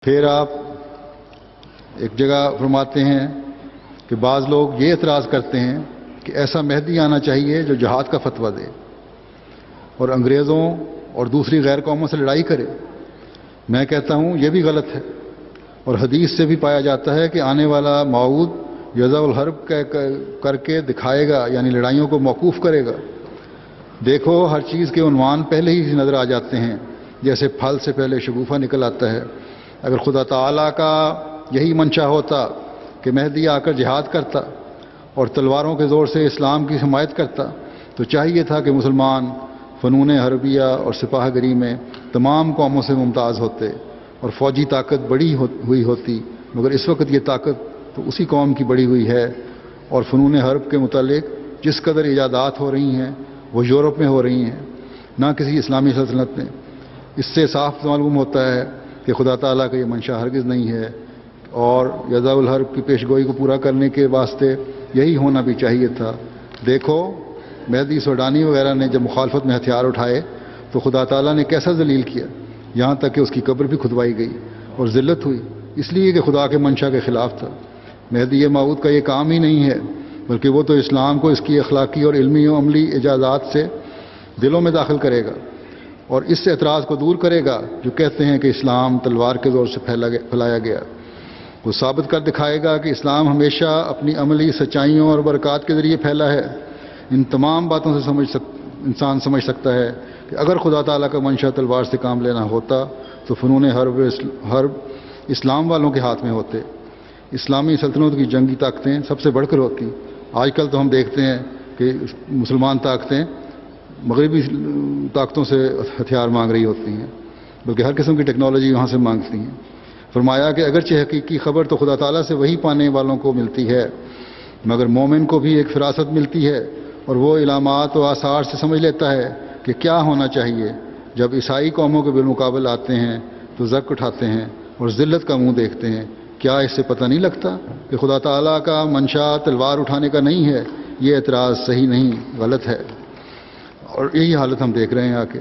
پھر آپ ایک جگہ فرماتے ہیں کہ بعض لوگ یہ اعتراض کرتے ہیں کہ ایسا مہدی آنا چاہیے جو جہاد کا فتویٰ دے اور انگریزوں اور دوسری غیر قوموں سے لڑائی کرے۔ میں کہتا ہوں یہ بھی غلط ہے، اور حدیث سے بھی پایا جاتا ہے کہ آنے والا موعود یضع الحرب کر کے دکھائے گا، یعنی لڑائیوں کو موقوف کرے گا۔ دیکھو ہر چیز کے عنوان پہلے ہی نظر آ جاتے ہیں، جیسے پھل سے پہلے شگوفہ نکل آتا ہے۔ اگر خدا تعالیٰ کا یہی منشا ہوتا کہ مہدی آ کر جہاد کرتا اور تلواروں کے زور سے اسلام کی حمایت کرتا، تو چاہیے تھا کہ مسلمان فنون حربیہ اور سپاہ گری میں تمام قوموں سے ممتاز ہوتے اور فوجی طاقت بڑی ہوئی ہوتی، مگر اس وقت یہ طاقت تو اسی قوم کی بڑی ہوئی ہے، اور فنون حرب کے متعلق جس قدر ایجادات ہو رہی ہیں وہ یورپ میں ہو رہی ہیں، نہ کسی اسلامی سلطنت میں۔ اس سے صاف معلوم ہوتا ہے کہ خدا تعالیٰ کا یہ منشا ہرگز نہیں ہے، اور یضع الحرب کی پیشگوئی کو پورا کرنے کے واسطے یہی ہونا بھی چاہیے تھا۔ دیکھو مہدی سوڈانی وغیرہ نے جب مخالفت میں ہتھیار اٹھائے تو خدا تعالیٰ نے کیسا ذلیل کیا، یہاں تک کہ اس کی قبر بھی کھدوائی گئی اور ذلت ہوئی، اس لیے کہ خدا کے منشا کے خلاف تھا۔ مہدی موعود کا یہ کام ہی نہیں ہے، بلکہ وہ تو اسلام کو اس کی اخلاقی اور علمی و عملی اجازات سے دلوں میں داخل کرے گا، اور اس اعتراض کو دور کرے گا جو کہتے ہیں کہ اسلام تلوار کے زور سے پھیلایا گیا۔ وہ ثابت کر دکھائے گا کہ اسلام ہمیشہ اپنی عملی سچائیوں اور برکات کے ذریعے پھیلا ہے۔ ان تمام باتوں سے انسان سمجھ سکتا ہے کہ اگر خدا تعالیٰ کا منشا تلوار سے کام لینا ہوتا تو فنون حرب اسلام والوں کے ہاتھ میں ہوتے، اسلامی سلطنت کی جنگی طاقتیں سب سے بڑھ کر ہوتی۔ آج کل تو ہم دیکھتے ہیں کہ مسلمان طاقتیں مغربی طاقتوں سے ہتھیار مانگ رہی ہوتی ہیں، بلکہ ہر قسم کی ٹیکنالوجی وہاں سے مانگتی ہیں۔ فرمایا کہ اگرچہ حقیقی خبر تو خدا تعالیٰ سے وہی پانے والوں کو ملتی ہے، مگر مومن کو بھی ایک فراست ملتی ہے، اور وہ علامات و آثار سے سمجھ لیتا ہے کہ کیا ہونا چاہیے۔ جب عیسائی قوموں کے بالمقابل آتے ہیں تو زک اٹھاتے ہیں اور ذلت کا منہ دیکھتے ہیں۔ کیا اس سے پتہ نہیں لگتا کہ خدا تعالیٰ کا منشا تلوار اٹھانے کا نہیں ہے؟ یہ اعتراض صحیح نہیں، غلط ہے، اور یہی حالت ہم دیکھ رہے ہیں آ کے۔